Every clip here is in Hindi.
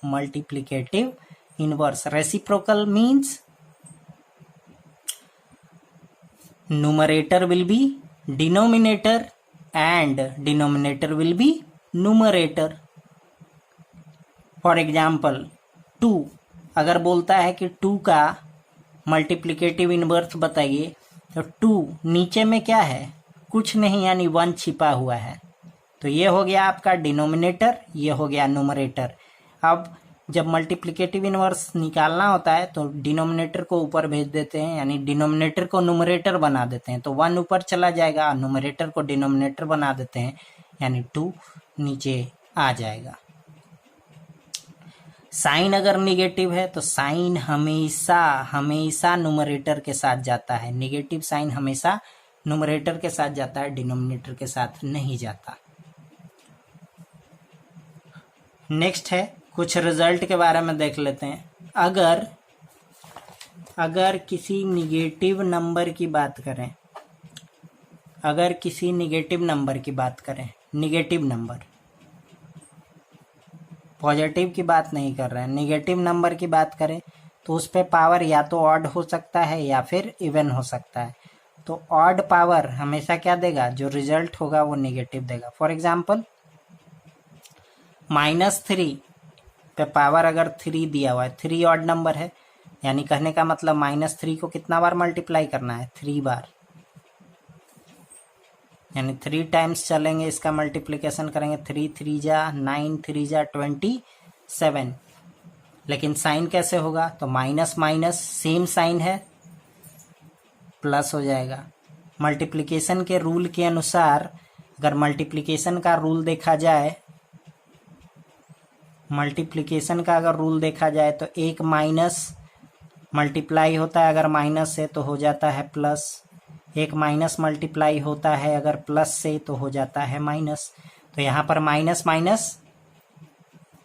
multiplicative inverse. Reciprocal means numerator will be denominator and denominator will be numerator. For example 2 अगर बोलता है कि 2 का मल्टीप्लिकेटिव इनवर्स बताइए, तो 2 नीचे में क्या है, कुछ नहीं, यानी 1 छिपा हुआ है। तो ये हो गया आपका डिनोमिनेटर, ये हो गया न्यूमरेटर। अब जब मल्टीप्लिकेटिव इनवर्स निकालना होता है तो डिनोमिनेटर को ऊपर भेज देते हैं, यानी डिनोमिनेटर को न्यूमरेटर बना देते हैं, तो 1 ऊपर चला जाएगा, और न्यूमरेटर को डिनोमिनेटर बना देते हैं, यानी 2 नीचे आ जाएगा। साइन अगर निगेटिव है तो साइन हमेशा न्यूमरेटर के साथ जाता है। निगेटिव साइन हमेशा न्यूमरेटर के साथ जाता है, डिनोमिनेटर के साथ नहीं जाता। नेक्स्ट है, कुछ रिजल्ट के बारे में देख लेते हैं। अगर किसी निगेटिव नंबर की बात करें, निगेटिव नंबर, पॉजिटिव की बात नहीं कर रहे हैं, निगेटिव नंबर की बात करें, तो उस पे पावर या तो ऑड हो सकता है या फिर इवन हो सकता है। तो ऑड पावर हमेशा क्या देगा, जो रिजल्ट होगा वो निगेटिव देगा। फॉर एग्जाम्पल -3 पे पावर अगर 3 दिया हुआ है, 3 ऑड नंबर है, यानी कहने का मतलब -3 को कितना बार मल्टीप्लाई करना है, 3 बार, यानी 3 टाइम्स चलेंगे, इसका मल्टीप्लिकेशन करेंगे, 3 3 जा 9, 3 जा 27। लेकिन साइन कैसे होगा, तो माइनस माइनस सेम साइन है, प्लस हो जाएगा। मल्टीप्लिकेशन के रूल के अनुसार अगर मल्टीप्लिकेशन का रूल देखा जाए, तो एक माइनस मल्टीप्लाई होता है अगर माइनस से तो हो जाता है प्लस, एक माइनस मल्टीप्लाई होता है अगर प्लस से तो हो जाता है माइनस। तो यहाँ पर माइनस माइनस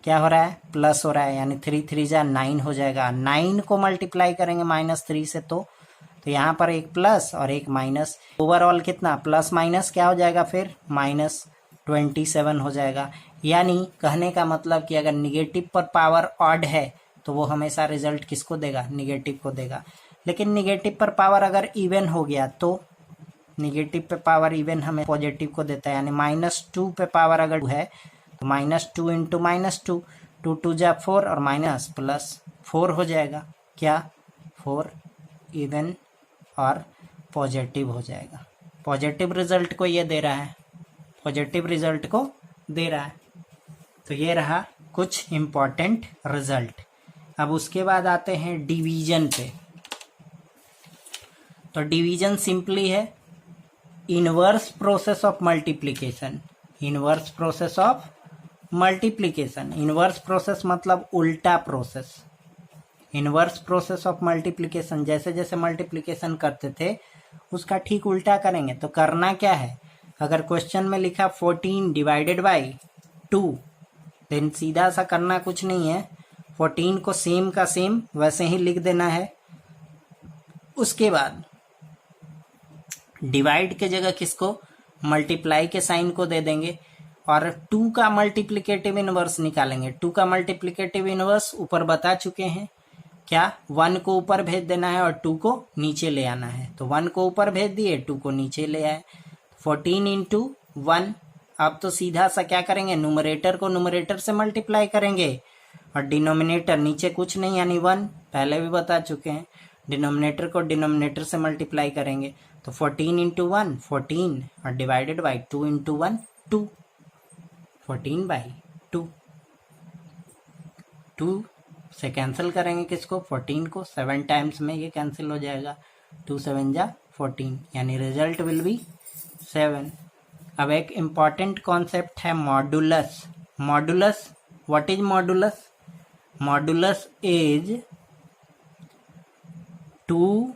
क्या हो रहा है, प्लस हो रहा है, यानी 3 3 जा 9 हो जाएगा। 9 को मल्टीप्लाई करेंगे -3 से तो यहाँ पर एक प्लस और एक माइनस, ओवरऑल कितना प्लस माइनस क्या हो जाएगा, फिर -27 हो जाएगा। यानी कहने का मतलब कि अगर निगेटिव पर पावर ऑड है तो वो हमेशा रिजल्ट किसको देगा, निगेटिव को देगा। लेकिन निगेटिव पर पावर अगर इवन हो गया तो निगेटिव पे पावर इवन हमें पॉजिटिव को देता है, यानी -2 पे पावर अगर 2 है तो -2 इंटू -2, 2 2 जा 4 और माइनस प्लस 4 हो जाएगा, क्या 4 इवन और पॉजिटिव हो जाएगा। पॉजिटिव रिजल्ट को ये दे रहा है, तो ये रहा कुछ इम्पॉर्टेंट रिजल्ट। अब उसके बाद आते हैं डिवीजन पे। तो डिवीजन सिंपली है inverse process of multiplication. Inverse process मतलब उल्टा process. Inverse process of multiplication, जैसे जैसे मल्टीप्लिकेशन करते थे उसका ठीक उल्टा करेंगे। तो करना क्या है, अगर क्वेश्चन में लिखा 14 डिवाइडेड बाई 2, देन सीधा सा करना कुछ नहीं है, 14 को सेम का सेम वैसे ही लिख देना है। उसके बाद डिवाइड के जगह किसको, मल्टीप्लाई के साइन को दे देंगे और 2 का मल्टीप्लिकेटिव इनवर्स निकालेंगे। 2 का मल्टीप्लिकेटिव इनवर्स ऊपर बता चुके हैं, क्या 1 को ऊपर भेज देना है और 2 को नीचे ले आना है। तो 1 को ऊपर भेज दिए, 2 को नीचे ले आए, 14 इंटू 1। अब तो सीधा सा क्या करेंगे, न्यूमरेटर को न्यूमरेटर से मल्टीप्लाई करेंगे और डिनोमिनेटर नीचे कुछ नहीं यानी 1, पहले भी बता चुके हैं, डिनोमिनेटर को डिनोमिनेटर से मल्टीप्लाई करेंगे। तो 14 इंटू 1 14 और डिवाइडेड बाई 2 इंटू 1 2, 14/2। 2 से कैंसिल करेंगे किसको, 14 को, 7 टाइम्स में ये कैंसिल हो जाएगा, 2 7 जा 14, यानी रिजल्ट विल बी 7। अब एक इम्पॉर्टेंट कॉन्सेप्ट है modulus. What is modulus? Modulus is two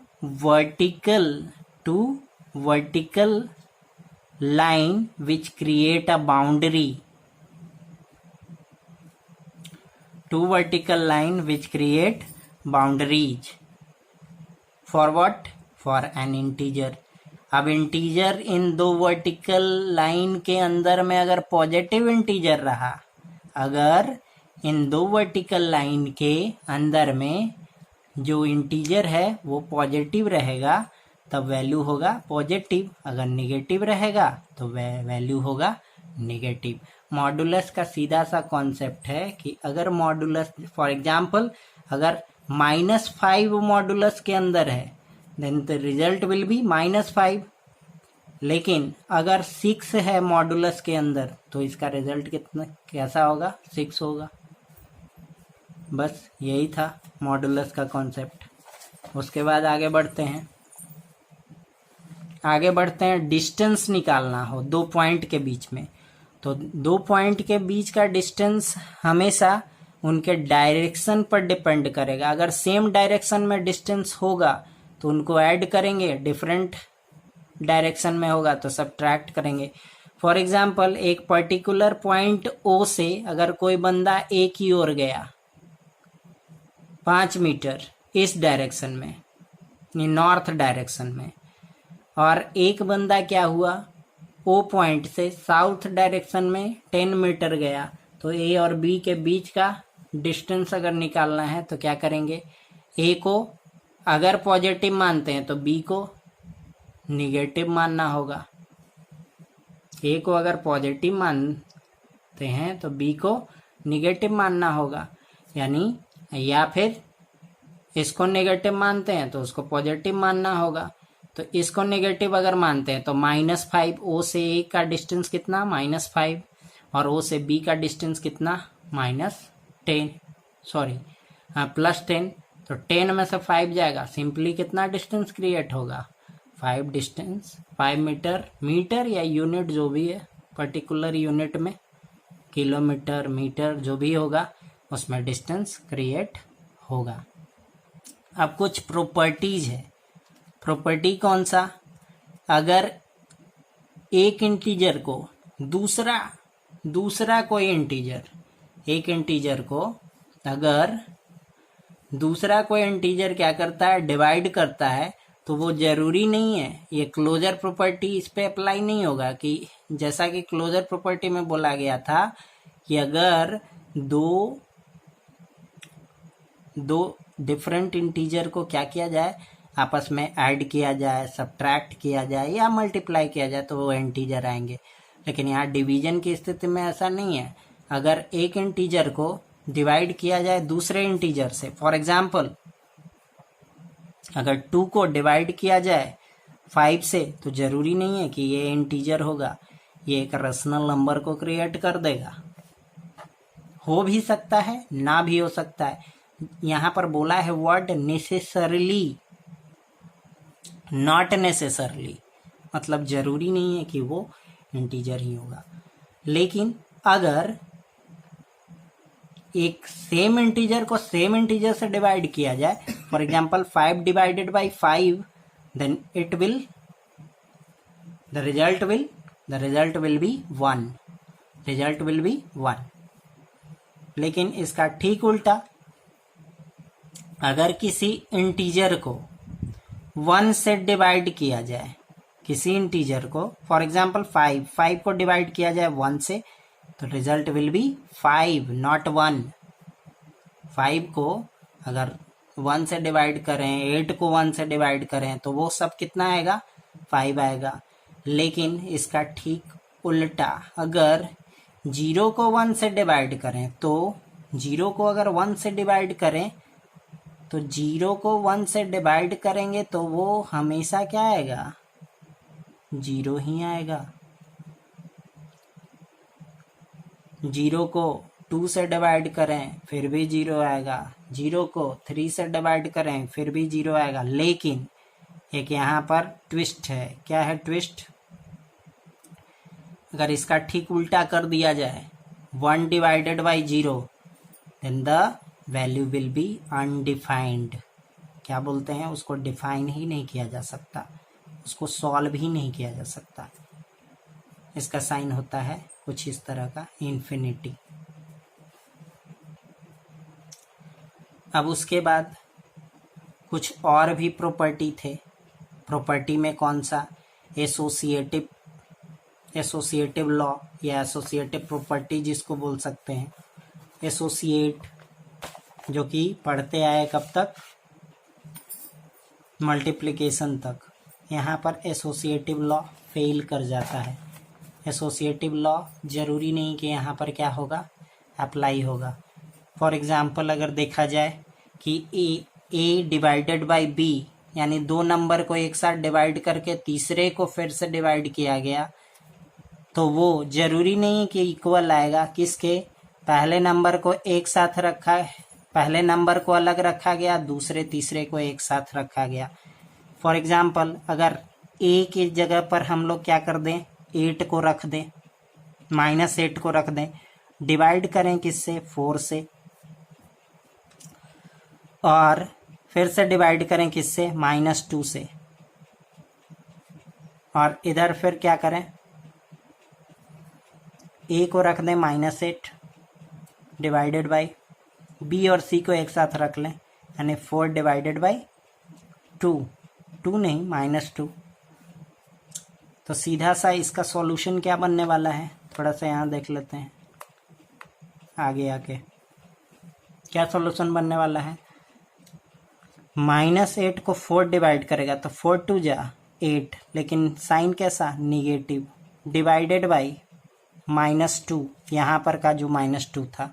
vertical line which create a boundary. Two vertical line which create boundaries. For what? For an integer. अब इंटीजर इन 2 वर्टिकल लाइन के अंदर में अगर पॉजिटिव इंटीजर रहा, अगर इन दो वर्टिकल लाइन के अंदर में जो इंटीजर है वो पॉजिटिव रहेगा तब वैल्यू होगा पॉजिटिव, अगर निगेटिव रहेगा तो वैल्यू होगा निगेटिव। मॉडुलस का सीधा सा कॉन्सेप्ट है कि अगर मॉडुलस फॉर एग्जांपल अगर -5 मॉडुलस के अंदर है then the result will be -5, लेकिन अगर 6 है मॉडुलस के अंदर तो इसका रिजल्ट कितना कैसा होगा 6 होगा। बस यही था मॉडुलस का कॉन्सेप्ट। उसके बाद आगे बढ़ते हैं डिस्टेंस निकालना हो दो पॉइंट के बीच में, तो दो पॉइंट के बीच का डिस्टेंस हमेशा उनके डायरेक्शन पर डिपेंड करेगा। अगर सेम डायरेक्शन में डिस्टेंस होगा तो उनको ऐड करेंगे, डिफरेंट डायरेक्शन में होगा तो सब्ट्रैक्ट करेंगे। फॉर एग्जाम्पल एक पर्टिकुलर पॉइंट ओ से अगर कोई बंदा ए की ओर गया 5 मीटर इस डायरेक्शन में, नॉर्थ डायरेक्शन में, और एक बंदा क्या हुआ ओ पॉइंट से साउथ डायरेक्शन में 10 मीटर गया, तो ए और बी के बीच का डिस्टेंस अगर निकालना है तो क्या करेंगे, ए को अगर पॉजिटिव मानते हैं तो बी को निगेटिव मानना होगा, ए को अगर पॉजिटिव मानते हैं तो बी को निगेटिव मानना होगा, यानी या फिर इसको नेगेटिव मानते हैं तो उसको पॉजिटिव मानना होगा। तो इसको नेगेटिव अगर मानते हैं तो -5 ओ से ए का डिस्टेंस कितना -5 और ओ से बी का डिस्टेंस कितना -10 सॉरी +10, तो 10 में से 5 जाएगा, सिंपली कितना डिस्टेंस क्रिएट होगा 5 डिस्टेंस 5 मीटर या यूनिट जो भी है पर्टिकुलर यूनिट में, किलोमीटर मीटर जो भी होगा उसमें डिस्टेंस क्रिएट होगा। अब कुछ प्रॉपर्टीज है। प्रॉपर्टी कौन सा, अगर एक इंटीजर को दूसरा कोई इंटीजर, एक इंटीजर को अगर दूसरा कोई इंटीजर क्या करता है डिवाइड करता है, तो वो जरूरी नहीं है, ये क्लोजर प्रॉपर्टी इस पे अप्लाई नहीं होगा कि जैसा कि क्लोजर प्रॉपर्टी में बोला गया था कि अगर दो डिफरेंट इंटीजर को क्या किया जाए आपस में ऐड किया जाए, सब्ट्रैक्ट किया जाए या मल्टीप्लाई किया जाए तो वो इंटीजर आएंगे। लेकिन यहाँ डिवीजन की स्थिति में ऐसा नहीं है। अगर एक इंटीजर को डिवाइड किया जाए दूसरे इंटीजर से, फॉर एग्जाम्पल अगर 2 को डिवाइड किया जाए 5 से तो जरूरी नहीं है कि ये इंटीजर होगा, ये एक रेशनल नंबर को क्रिएट कर देगा। हो भी सकता है ना भी हो सकता है। यहाँ पर बोला है वर्ड नेसेसरली, नॉट नेसेसरली, मतलब जरूरी नहीं है कि वो इंटीजर ही होगा। लेकिन अगर एक सेम इंटीजर को सेम इंटीजर से डिवाइड किया जाए, for example 5 divided by 5, then it will the result will be 1, result will be 1। लेकिन इसका ठीक उल्टा, अगर किसी इंटीजर को 1 से डिवाइड किया जाए, किसी इंटीजर को फॉर एग्जांपल 5 को डिवाइड किया जाए 1 से तो रिजल्ट विल बी 5 नॉट 1। 5 को अगर 1 से डिवाइड करें, 8 को 1 से डिवाइड करें तो वो सब कितना आएगा 5 आएगा। लेकिन इसका ठीक उल्टा, अगर 0 को 1 से डिवाइड करें तो 0 को अगर 1 से डिवाइड करें तो 0 को 1 से डिवाइड करेंगे तो वो हमेशा क्या आएगा 0 ही आएगा। 0 को 2 से डिवाइड करें फिर भी 0 आएगा, 0 को 3 से डिवाइड करें फिर भी 0 आएगा। लेकिन एक यहाँ पर ट्विस्ट है। क्या है ट्विस्ट, अगर इसका ठीक उल्टा कर दिया जाए 1 divided by 0 then the value will be undefined. क्या बोलते हैं, उसको डिफाइन ही नहीं किया जा सकता, उसको सॉल्व ही नहीं किया जा सकता। इसका साइन होता है कुछ इस तरह का, इन्फिनिटी। अब उसके बाद कुछ और भी प्रॉपर्टी थे। प्रॉपर्टी में कौन सा, एसोसिएटिव लॉ या एसोसिएटिव प्रॉपर्टी जिसको बोल सकते हैं, एसोसिएट, जो कि पढ़ते आए कब तक, मल्टीप्लिकेशन तक। यहाँ पर एसोसिएटिव लॉ फेल कर जाता है। एसोसिएटिव लॉ जरूरी नहीं कि यहाँ पर क्या होगा, अप्लाई होगा। फॉर एग्जाम्पल अगर देखा जाए कि ए डिवाइडेड बाय बी, यानी दो नंबर को एक साथ डिवाइड करके तीसरे को फिर से डिवाइड किया गया, तो वो जरूरी नहीं कि इक्वल आएगा। किसके, पहले नंबर को एक साथ रखा, पहले नंबर को अलग रखा गया, दूसरे तीसरे को एक साथ रखा गया। फॉर एग्जाम्पल अगर ए की जगह पर हम लोग क्या कर दें, 8 को रख दें, -8 को रख दें, डिवाइड करें किससे, 4 से, और फिर से डिवाइड करें किससे, -2 से, और इधर फिर क्या करें, ए को रख दें -8 डिवाइडेड बाई बी और सी को एक साथ रख लें, यानी 4 डिवाइडेड बाई 2, 2 नहीं -2। तो सीधा सा इसका सॉल्यूशन क्या बनने वाला है, थोड़ा सा यहाँ देख लेते हैं आगे आके क्या सॉल्यूशन बनने वाला है। -8 को 4 डिवाइड करेगा तो 4 2 जा 8, लेकिन साइन कैसा, निगेटिव, डिवाइडेड बाई -2, यहाँ पर का जो -2 था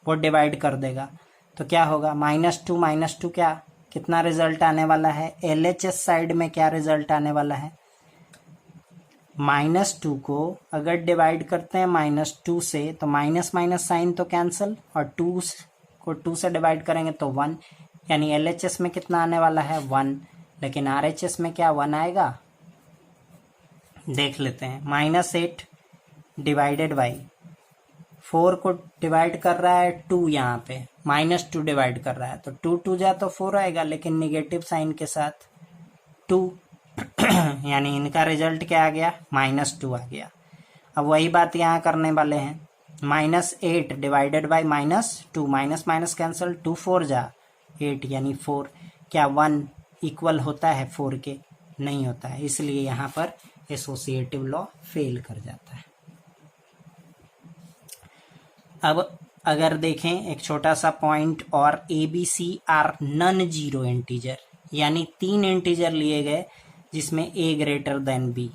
वो डिवाइड कर देगा, तो क्या होगा, -2 क्या, कितना रिजल्ट आने वाला है, LHS साइड में क्या रिजल्ट आने वाला है, -2 को अगर डिवाइड करते हैं -2 से तो माइनस माइनस साइन तो कैंसिल, और 2 को 2 से डिवाइड करेंगे तो 1, यानी LHS में कितना आने वाला है, 1, लेकिन RHS में क्या 1 आएगा, देख लेते हैं। -8 डिवाइडेड बाई 4 को डिवाइड कर रहा है 2, यहाँ पे -2 डिवाइड कर रहा है, तो 2 2 जा तो 4 आएगा, लेकिन निगेटिव साइन के साथ 2 यानी इनका रिजल्ट क्या आ गया, -2 आ गया। अब वही बात यहाँ करने वाले हैं, -8 divided by -2, minus minus cancel, 2 4 जा 8 यानी 4, क्या 1 इक्वल होता है 4 के, नहीं होता है, इसलिए यहाँ पर एसोसिएटिव लॉ फेल कर जाता है। अब अगर देखें एक छोटा सा पॉइंट, और ABC are non zero integer, यानी 3 इंटीजर लिए गए जिसमें A greater than B,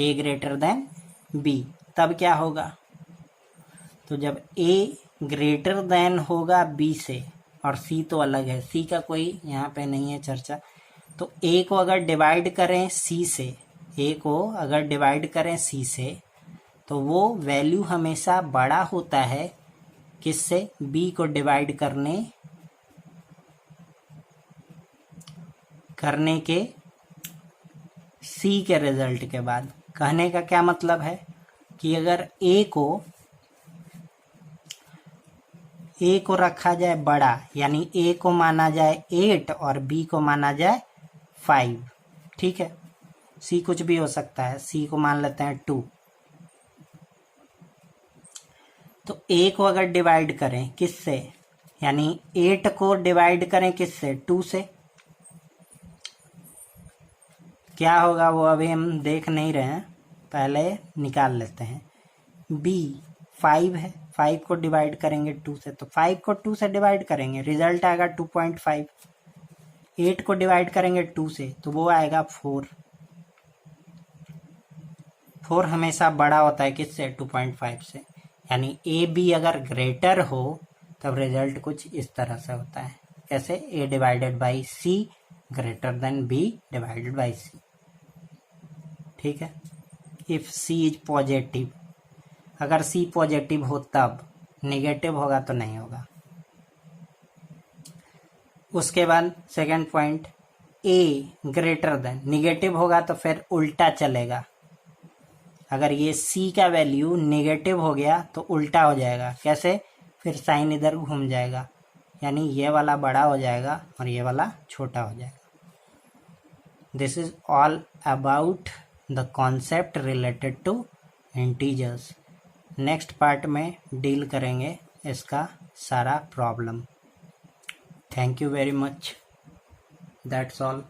A greater than B, तब क्या होगा, तो जब A ग्रेटर देन होगा B से, और C तो अलग है, C का कोई यहाँ पे नहीं है चर्चा, तो A को अगर डिवाइड करें C से, A को अगर डिवाइड करें C से, तो वो वैल्यू हमेशा बड़ा होता है किससे, B को डिवाइड करने के C के रिजल्ट के बाद। कहने का क्या मतलब है कि अगर A को रखा जाए बड़ा, यानी A को माना जाए 8 और B को माना जाए 5, ठीक है, C कुछ भी हो सकता है, C को मान लेते हैं 2, तो A को अगर डिवाइड करें किससे, यानी 8 को डिवाइड करें किससे, 2 से, क्या होगा वो अभी हम देख नहीं रहे हैं, पहले निकाल लेते हैं। B 5 है, 5 को डिवाइड करेंगे 2 से, तो 5 को 2 से डिवाइड करेंगे, रिजल्ट आएगा 2.5। 8 को डिवाइड करेंगे 2 से, तो वो आएगा 4। 4 हमेशा बड़ा होता है किससे, 2.5 से, यानी AB अगर ग्रेटर हो तब रिजल्ट कुछ इस तरह से होता है, कैसे, A divided by C greater than B divided by C, ठीक है। इफ C इज पॉजिटिव, अगर C पॉजिटिव हो तब, नेगेटिव होगा तो नहीं होगा। उसके बाद second point, A greater then, negative होगा तो फिर उल्टा चलेगा, अगर ये C का वैल्यू नेगेटिव हो गया तो उल्टा हो जाएगा, कैसे, फिर साइन इधर घूम जाएगा, यानी ये वाला बड़ा हो जाएगा और ये वाला छोटा हो जाएगा। This is all about the concept related to integers. Next part में डील करेंगे इसका सारा problem. Thank you very much, that's all.